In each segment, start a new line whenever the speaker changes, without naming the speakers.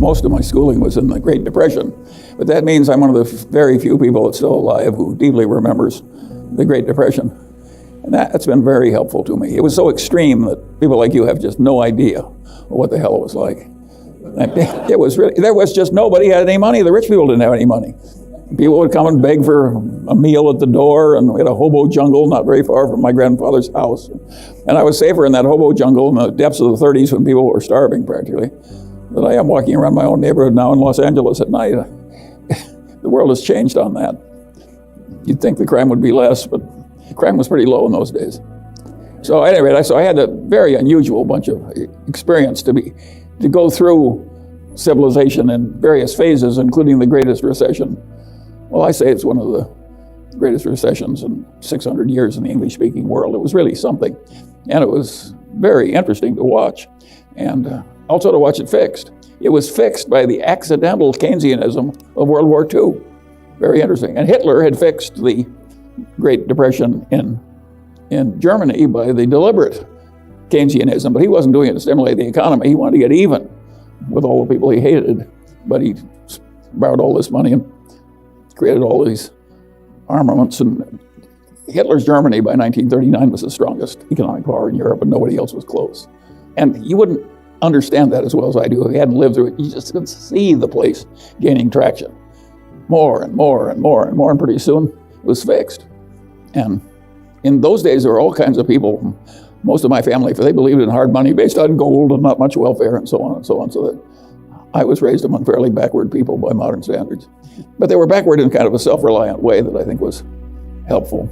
most of my schooling was in the Great Depression. But that means I'm one of the very few people that's still alive who deeply remembers the Great Depression. And that's been very helpful to me. It was so extreme that people like you have just no idea what the hell it was like. It was really, there was just nobody had any money. The rich people didn't have any money. People would come and beg for a meal at the door, and we had a hobo jungle not very far from my grandfather's house. And I was safer in that hobo jungle in the depths of the 30s when people were starving practically than I am walking around my own neighborhood now in Los Angeles at night. The world has changed on that. You'd think the crime would be less, but crime was pretty low in those days. So anyway, I had a very unusual bunch of experience to go through civilization in various phases, including the greatest recession. Well, I say it's one of the greatest recessions in 600 years in the English-speaking world. It was really something, and it was very interesting to watch, and also to watch it fixed. It was fixed by the accidental Keynesianism of World War II. Very interesting. And Hitler had fixed the Great Depression in Germany by the deliberate Keynesianism, but he wasn't doing it to stimulate the economy. He wanted to get even with all the people he hated, but he borrowed all this money and created all these armaments. And Hitler's Germany by 1939 was the strongest economic power in Europe, and nobody else was close. And you wouldn't understand that as well as I do if you hadn't lived through it. You just could see the place gaining traction. More and more and more and more, and pretty soon it was fixed. And in those days, there were all kinds of people. Most of my family, they believed in hard money based on gold and not much welfare and so on and so on. So that I was raised among fairly backward people by modern standards. But they were backward in kind of a self-reliant way that I think was helpful.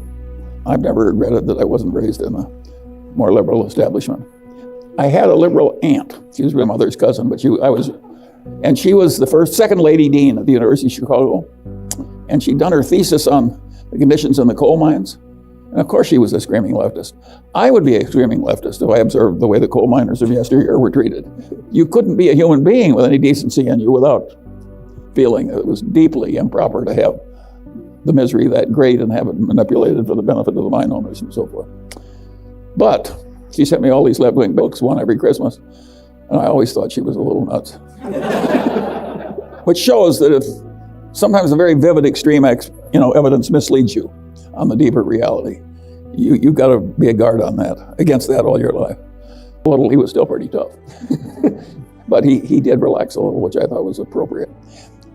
I've never regretted that I wasn't raised in a more liberal establishment. I had a liberal aunt. She was my mother's cousin, but she was the second lady dean at the University of Chicago. And she'd done her thesis on the conditions in the coal mines. And of course she was a screaming leftist. I would be a screaming leftist if I observed the way the coal miners of yesteryear were treated. You couldn't be a human being with any decency in you without feeling it was deeply improper to have the misery that great and have it manipulated for the benefit of the mine owners and so forth. But she sent me all these left-wing books, one every Christmas, and I always thought she was a little nuts. Which shows that if sometimes a very vivid extreme evidence misleads you on the deeper reality, you've got to be a guard on that, against that all your life. He was still pretty tough. But he did relax a little, which I thought was appropriate.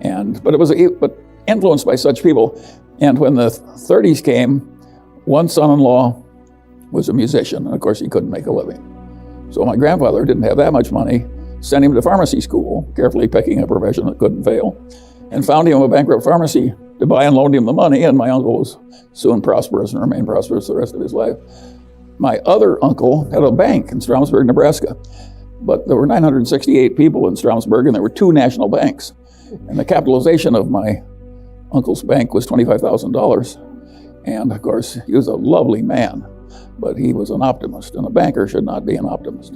But influenced by such people. And when the 30s came, one son-in-law was a musician, and of course he couldn't make a living. So my grandfather didn't have that much money, sent him to pharmacy school, carefully picking a profession that couldn't fail, and found him a bankrupt pharmacy to buy and loaned him the money, and my uncle was soon prosperous and remained prosperous the rest of his life. My other uncle had a bank in Stromsburg, Nebraska, but there were 968 people in Stromsburg, and there were 2 national banks. And the capitalization of my uncle's bank was $25,000. And of course, he was a lovely man, but he was an optimist, and a banker should not be an optimist.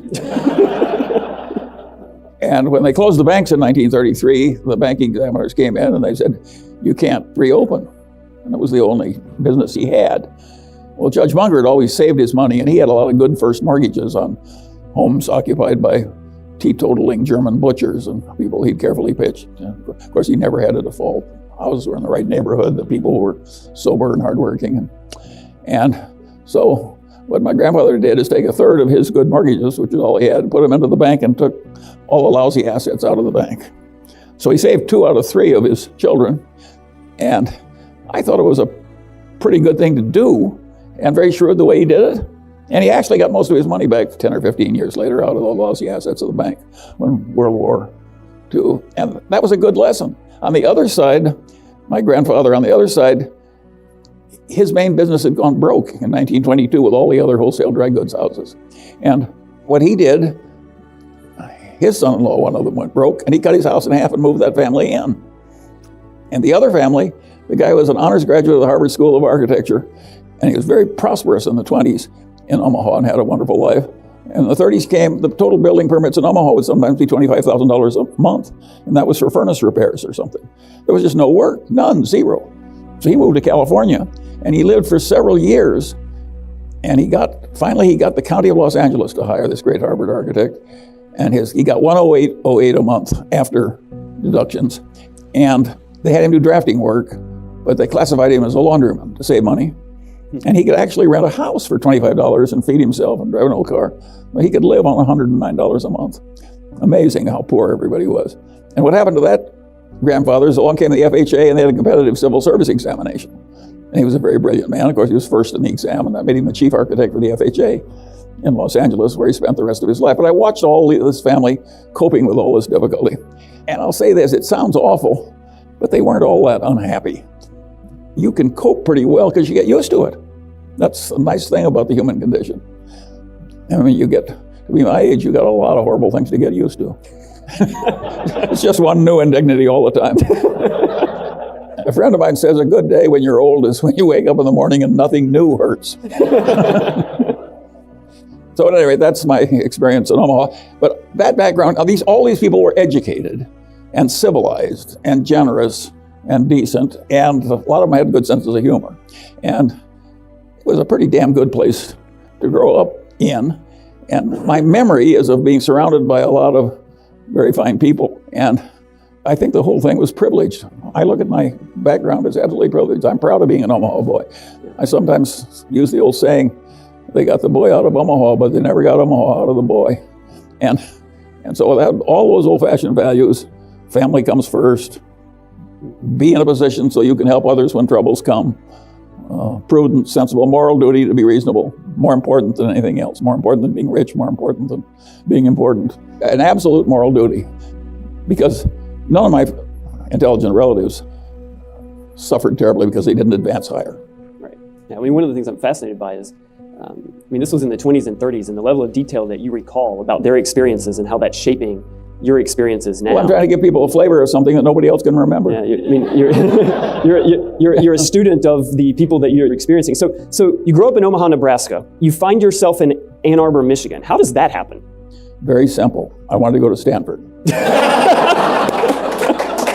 And when they closed the banks in 1933, the banking examiners came in and they said, "You can't reopen." And it was the only business he had. Well, Judge Munger had always saved his money, and he had a lot of good first mortgages on homes occupied by teetotaling German butchers and people he'd carefully pitched. And of course, he never had a default. Houses were in the right neighborhood, the people were sober and hardworking. And so what my grandfather did is take a third of his good mortgages, which is all he had, and put them into the bank and took all the lousy assets out of the bank. So he saved 2 out of 3 of his children. And I thought it was a pretty good thing to do, and very shrewd the way he did it. And he actually got most of his money back 10 or 15 years later out of the lousy assets of the bank when World War II. And that was a good lesson. On the other side, my grandfather, on the other side, his main business had gone broke in 1922 with all the other wholesale dry goods houses. And what he did, his son-in-law, one of them, went broke, and he cut his house in half and moved that family in. And the other family, the guy was an honors graduate of the Harvard School of Architecture, and he was very prosperous in the 20s in Omaha and had a wonderful life. And the 30s came, the total building permits in Omaha would sometimes be $25,000 a month, and that was for furnace repairs or something. There was just no work, none, zero. So he moved to California, and he lived for several years, and finally he got the County of Los Angeles to hire this great Harvard architect, and he got $108.08 a month after deductions. And they had him do drafting work, but they classified him as a laundryman to save money. And he could actually rent a house for $25 and feed himself and drive an old car. But he could live on $109 a month. Amazing how poor everybody was. And what happened to that grandfather is along came the FHA and they had a competitive civil service examination. And he was a very brilliant man. Of course, he was first in the exam, and that made him the chief architect for the FHA in Los Angeles, where he spent the rest of his life. But I watched all this family coping with all this difficulty. And I'll say this, it sounds awful, but they weren't all that unhappy. You can cope pretty well because you get used to it. That's a nice thing about the human condition. I mean, you get to be my age, you got a lot of horrible things to get used to. It's just one new indignity all the time. A friend of mine says a good day when you're old is when you wake up in the morning and nothing new hurts. So at any rate, that's my experience in Omaha. But that background, all these people were educated and civilized and generous and decent, and a lot of them had good senses of humor. And it was a pretty damn good place to grow up in. And my memory is of being surrounded by a lot of very fine people. And I think the whole thing was privileged. I look at my background as absolutely privileged. I'm proud of being an Omaha boy. I sometimes use the old saying, they got the boy out of Omaha, but they never got Omaha out of the boy. And so that, all those old-fashioned values, family comes first, be in a position so you can help others when troubles come, prudent, sensible, moral duty to be reasonable, more important than anything else, more important than being rich, more important than being important. An absolute moral duty, because none of my intelligent relatives suffered terribly because they didn't advance higher.
Right. Yeah, I mean, one of the things I'm fascinated by is, this was in the 20s and 30s, and the level of detail that you recall about their experiences and how that's shaping your experiences now.
Well, I'm trying to give people a flavor of something that nobody else can remember.
Yeah, you're a student of the people that you're experiencing. So you grow up in Omaha, Nebraska. You find yourself in Ann Arbor, Michigan. How does that happen?
Very simple. I wanted to go to Stanford.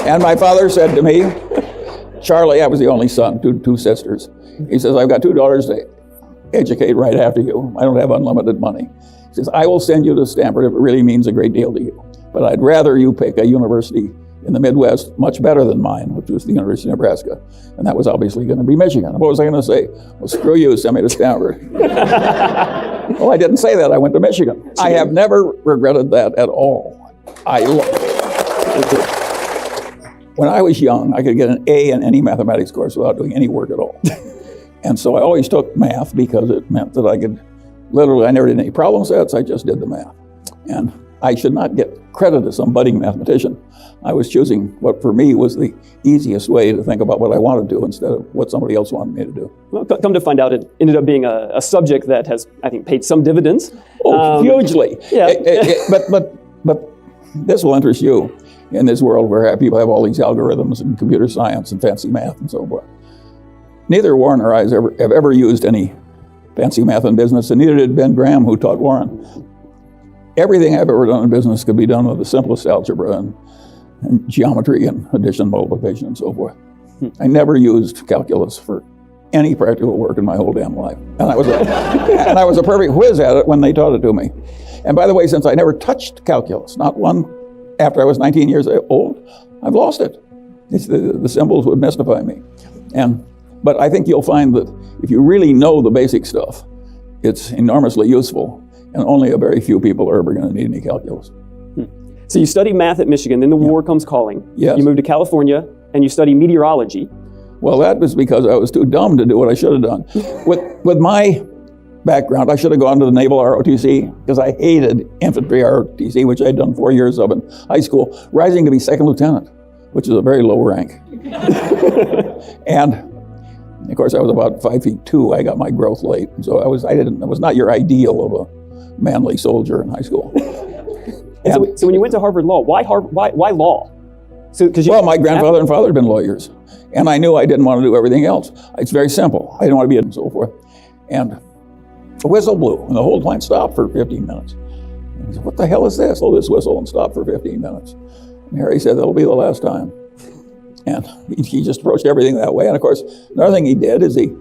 And my father said to me, Charlie, I was the only son, two sisters. He says, I've got two daughters to educate right after you. I don't have unlimited money. He says, I will send you to Stanford if it really means a great deal to you. But I'd rather you pick a university in the Midwest much better than mine, which was the University of Nebraska. And that was obviously going to be Michigan. What was I going to say? Well, screw you, send me to Stanford. Well, I didn't say that. I went to Michigan. I have never regretted that at all. When I was young, I could get an A in any mathematics course without doing any work at all. And so I always took math because it meant that I could, literally, I never did any problem sets, I just did the math. And I should not get credit as some budding mathematician. I was choosing what for me was the easiest way to think about what I wanted to do instead of what somebody else wanted me to do.
Well, come to find out, it ended up being a subject that has, I think, paid some dividends.
Oh, hugely.
Yeah.
But this will interest you in this world where people have all these algorithms and computer science and fancy math and so forth. Neither Warren or I have ever used any fancy math in business, and neither did Ben Graham, who taught Warren. Everything I've ever done in business could be done with the simplest algebra and geometry and addition, multiplication, and so forth. I never used calculus for any practical work in my whole damn life. And I was a perfect whiz at it when they taught it to me. And by the way, since I never touched calculus, not one after I was 19 years old, I've lost it. The symbols would mystify me. But I think you'll find that if you really know the basic stuff, it's enormously useful, and only a very few people are ever going to need any calculus.
So you study math at Michigan, then the war comes calling.
Yes.
You move to California, and you study meteorology.
Well, that was because I was too dumb to do what I should have done. With my background, I should have gone to the Naval ROTC, because I hated infantry ROTC, which I'd done 4 years of in high school, rising to be second lieutenant, which is a very low rank. And of course, I was about 5'2". I got my growth late, and so I was not your ideal of a manly soldier in high school.
So when you went to Harvard Law, why law?
Well, my grandfather and father had been lawyers, and I knew I didn't want to do everything else. It's very simple. I didn't want to be and so forth. And a whistle blew, and the whole plant stopped for 15 minutes. And I said, what the hell is this? Oh, this whistle, and stopped for 15 minutes. And Harry said, that'll be the last time. And he just approached everything that way. And of course, another thing he did is he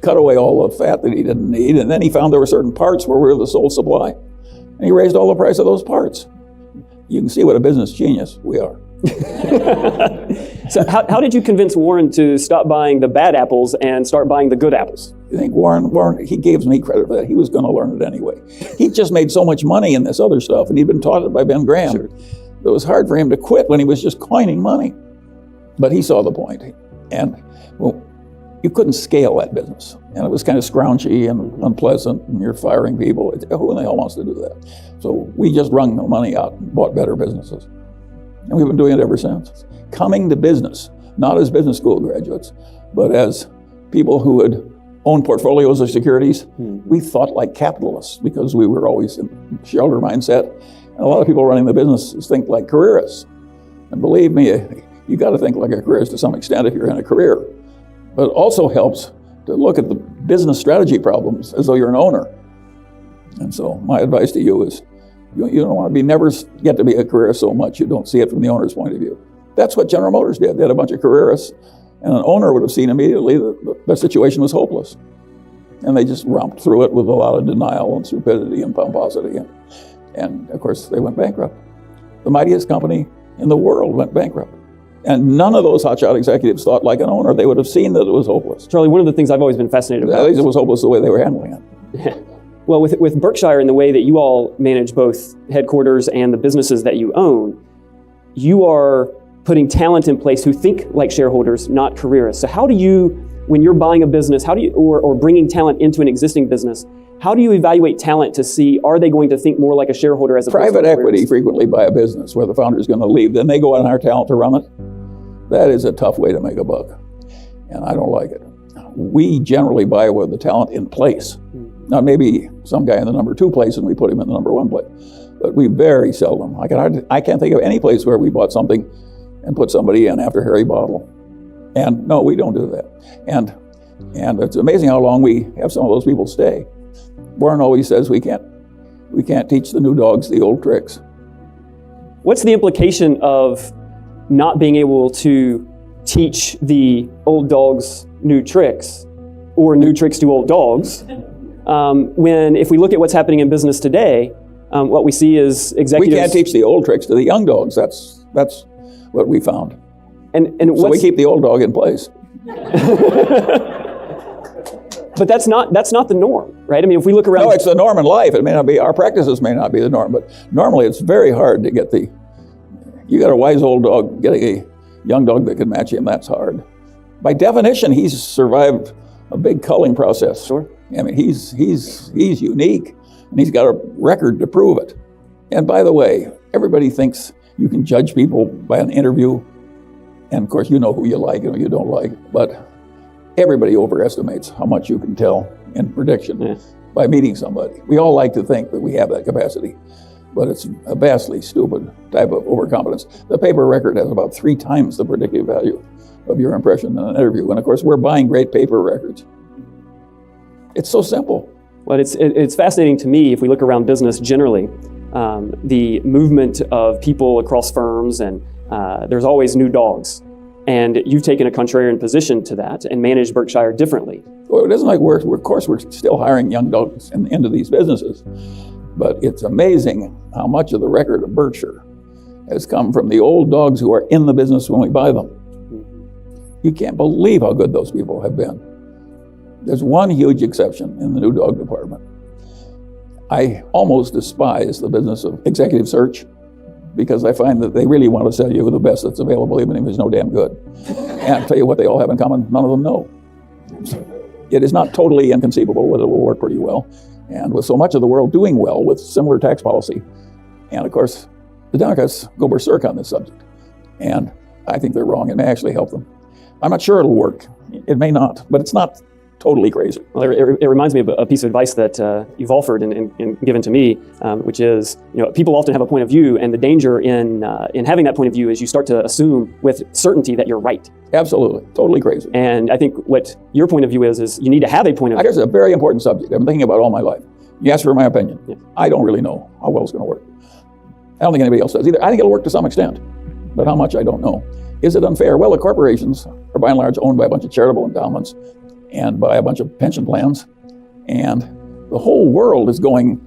cut away all the fat that he didn't need, and then he found there were certain parts where we were the sole supply. And he raised all the price of those parts. You can see what a business genius we are.
So how did you convince Warren to stop buying the bad apples and start buying the good apples?
I think Warren, he gives me credit for that. He was going to learn it anyway. He just made so much money in this other stuff, and he'd been taught it by Ben Graham.
Sure.
It was hard for him to quit when he was just coining money. But he saw the point. And, well, you couldn't scale that business. And it was kind of scrounchy and unpleasant, and you're firing people. Who in the hell wants to do that? So we just wrung the money out and bought better businesses. And we've been doing it ever since. Coming to business, not as business school graduates, but as people who had owned portfolios of securities. We thought like capitalists because we were always in shareholder mindset. And a lot of people running the businesses think like careerists. And believe me, you got to think like a careerist to some extent if you're in a career. But it also helps to look at the business strategy problems as though you're an owner. And so my advice to you is, you don't want to never get to be a careerist so much you don't see it from the owner's point of view. That's what General Motors did. They had a bunch of careerists, and an owner would have seen immediately that the situation was hopeless. And they just romped through it with a lot of denial and stupidity and pomposity. And of course, they went bankrupt. The mightiest company in the world went bankrupt. And none of those hotshot executives thought like an owner. They would have seen that it was hopeless.
Charlie, one of the things I've always been fascinated about.
At least it was hopeless the way they were handling it.
Well, with Berkshire and the way that you all manage both headquarters and the businesses that you own, you are putting talent in place who think like shareholders, not careerists. So how do you, when you're buying a business, or bringing talent into an existing business, how do you evaluate talent to see, are they going to think more like a shareholder as a
private equity frequently buy a business where the founder is going to leave, then they go out and hire talent to run it. That is a tough way to make a buck, and I don't like it. We generally buy with the talent in place. Now, maybe some guy in the number 2 place and we put him in the number 1 place, but we very seldom. I can't think of any place where we bought something and put somebody in after Harry Bottle. And no, we don't do that. And it's amazing how long we have some of those people stay. Warren always says we can't teach the new dogs the old tricks.
What's the implication of not being able to teach the old dogs new tricks, or new tricks to old dogs, when if we look at what's happening in business today, what we see is executives...
We can't teach the old tricks to the young dogs. That's what we found.
And
so we keep the old dog in place.
But that's not the norm, right? I mean, if we look around...
No, it's the norm in life. It may not be, our practices may not be the norm, but normally it's very hard to get you got a wise old dog, getting a young dog that can match him, that's hard. By definition, he's survived a big culling process.
Sure.
I mean, he's unique, and he's got a record to prove it. And by the way, everybody thinks you can judge people by an interview, and of course you know who you like and who you don't like, but everybody overestimates how much you can tell in prediction by meeting somebody. We all like to think that we have that capacity, but it's a vastly stupid type of overconfidence. The paper record has about 3 times the predictive value of your impression in an interview, and of course we're buying great paper records. It's so simple.
Well, it's fascinating to me, if we look around business generally, the movement of people across firms, and there's always new dogs. And you've taken a contrarian position to that and managed Berkshire differently.
Well, it isn't like we're still hiring young dogs into these businesses, but it's amazing how much of the record of Berkshire has come from the old dogs who are in the business when we buy them. You can't believe how good those people have been. There's one huge exception in the new dog department. I almost despise the business of executive search because I find that they really want to sell you the best that's available, even if it's no damn good. And I'll tell you what they all have in common, none of them know. It is not totally inconceivable that it will work pretty well. And with so much of the world doing well with similar tax policy, and of course, the Democrats go berserk on this subject. And I think they're wrong. It may actually help them. I'm not sure it'll work. It may not, but it's not totally crazy.
Well, it reminds me of a piece of advice that you've offered and given to me, which is, people often have a point of view, and the danger in having that point of view is you start to assume with certainty that you're right.
Absolutely, totally crazy.
And I think what your point of view is you need to have a point of view.
It's a very important subject. I've been thinking about it all my life. You ask for my opinion. Yeah. I don't really know how well it's going to work. I don't think anybody else does either. I think it'll work to some extent, but how much I don't know. Is it unfair? Well, the corporations are by and large owned by a bunch of charitable endowments and by a bunch of pension plans. And the whole world is going